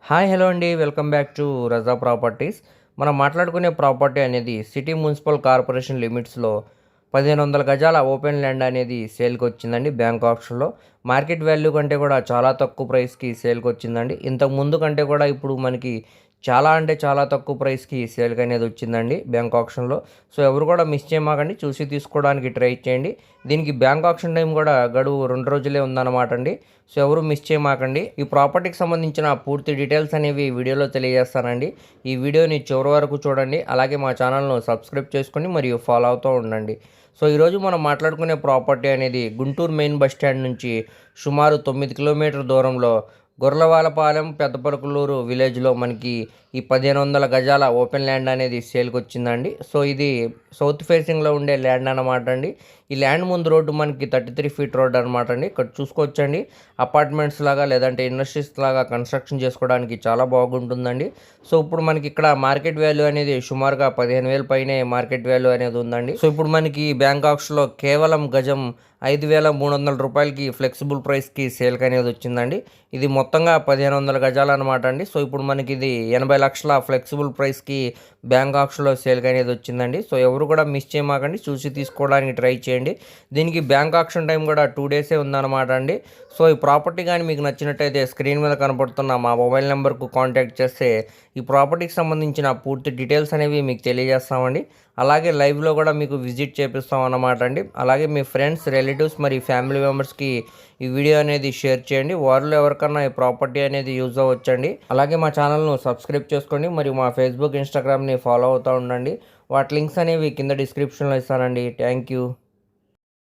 Hi hello అండి, welcome back to Raza Properties. మనం మాట్లాడుకునే ప్రాపర్టీ అనేది సిటీ మున్సిపల్ కార్పొరేషన్ లిమిట్స్లో 1500 గజాల ఓపెన్ ల్యాండ్ అనేది సేల్కి వచ్చిందండి. బ్యాంక్ ఆప్షన్లో మార్కెట్ వాల్యూ కంటే కూడా చాలా తక్కువ ప్రైస్కి సేల్కి వచ్చిందండి. ఇంతకు ముందు కంటే కూడా ఇప్పుడు మనకి చాలా అంటే చాలా తక్కువ ప్రైస్కి సేల్కి అనేది వచ్చిందండి బ్యాంక్ ఆప్షన్లో. సో ఎవరు కూడా మిస్ చేయమాకండి, చూసి తీసుకోవడానికి ట్రై చేయండి. దీనికి బ్యాంక్ ఆప్షన్ టైం కూడా గడువు 2 రోజులే ఉందన్నమాట అండి. సో ఎవరు మిస్ చేయమాకండి. ఈ ప్రాపర్టీకి సంబంధించిన పూర్తి డీటెయిల్స్ అనేవి వీడియోలో తెలియజేస్తానండి. ఈ వీడియోని చివరి వరకు చూడండి. అలాగే మా ఛానల్ను సబ్స్క్రైబ్ చేసుకొని మరియు ఫాలో అవుతూ ఉండండి. సో ఈరోజు మనం మాట్లాడుకునే ప్రాపర్టీ అనేది గుంటూరు మెయిన్ బస్ స్టాండ్ నుంచి సుమారు 9 కిలోమీటర్ దూరంలో గొర్లవాలపాలెం పెద్దపరకులూరు విలేజ్లో మనకి ఈ 1500 గజాల ఓపెన్ ల్యాండ్ అనేది సేల్కి వచ్చిందండి. సో ఇది సౌత్ ఫేసింగ్లో ఉండే ల్యాండ్ అనమాట అండి. ఈ ల్యాండ్ ముందు రోడ్డు మనకి 33 ఫీట్ రోడ్ అనమాట అండి. ఇక్కడ చూసుకోవచ్చండి, అపార్ట్మెంట్స్ లాగా లేదంటే ఇండస్ట్రీస్ లాగా కన్స్ట్రక్షన్ చేసుకోవడానికి చాలా బాగుంటుందండి. సో ఇప్పుడు మనకి ఇక్కడ మార్కెట్ వాల్యూ అనేది సుమారుగా 15,000 పైనే మార్కెట్ వాల్యూ అనేది ఉందండి. సో ఇప్పుడు మనకి బ్యాంక్ ఆప్షన్లో కేవలం గజం 5,300 రూపాయలకి ఫ్లెక్సిబుల్ ప్రైస్కి సేల్కి అనేది వచ్చిందండి. ఇది మొత్తంగా 1500 గజాలు అనమాట అండి. సో ఇప్పుడు మనకి ఇది 80 లక్షల ఫ్లెక్సిబుల్ ప్రైస్కి బ్యాంక్ ఆప్షన్లో సేల్కి అనేది వచ్చిందండి. సో ఎవరు కూడా మిస్ చేయమాకండి, చూసి తీసుకోవడానికి ట్రై చేయండి. దీనికి బ్యాంక్ ఆప్షన్ టైం కూడా 2 డేసే ఉందన్నమాట అండి. సో ఈ ప్రాపర్టీ కానీ మీకు నచ్చినట్టయితే స్క్రీన్ మీద కనపడుతున్న మా మొబైల్ నెంబర్కు కాంటాక్ట్ చేస్తే ఈ ప్రాపర్టీకి సంబంధించిన పూర్తి డీటెయిల్స్ అనేవి మీకు తెలియజేస్తామండి. అలాగే లైవ్లో కూడా మీకు విజిట్ చేపిస్తాం అన్నమాట అండి. అలాగే మీ ఫ్రెండ్స్, రిలేటివ్స్ మరి ఫ్యామిలీ మెంబర్స్కి ఈ వీడియో అనేది షేర్ చేయండి. వారిలో ఎవరికన్నా ఈ ప్రాపర్టీ అనేది యూజ్ అవ్వచ్చండి. అలాగే మా ఛానల్ను సబ్స్క్రైబ్ చేసుకోండి మరియు మా ఫేస్బుక్, ఇన్స్టాగ్రామ్ని ఫాలో అవుతూ ఉండండి. వాటి లింక్స్ అనేవి కింద డిస్క్రిప్షన్లో ఇస్తానండి. Thank you.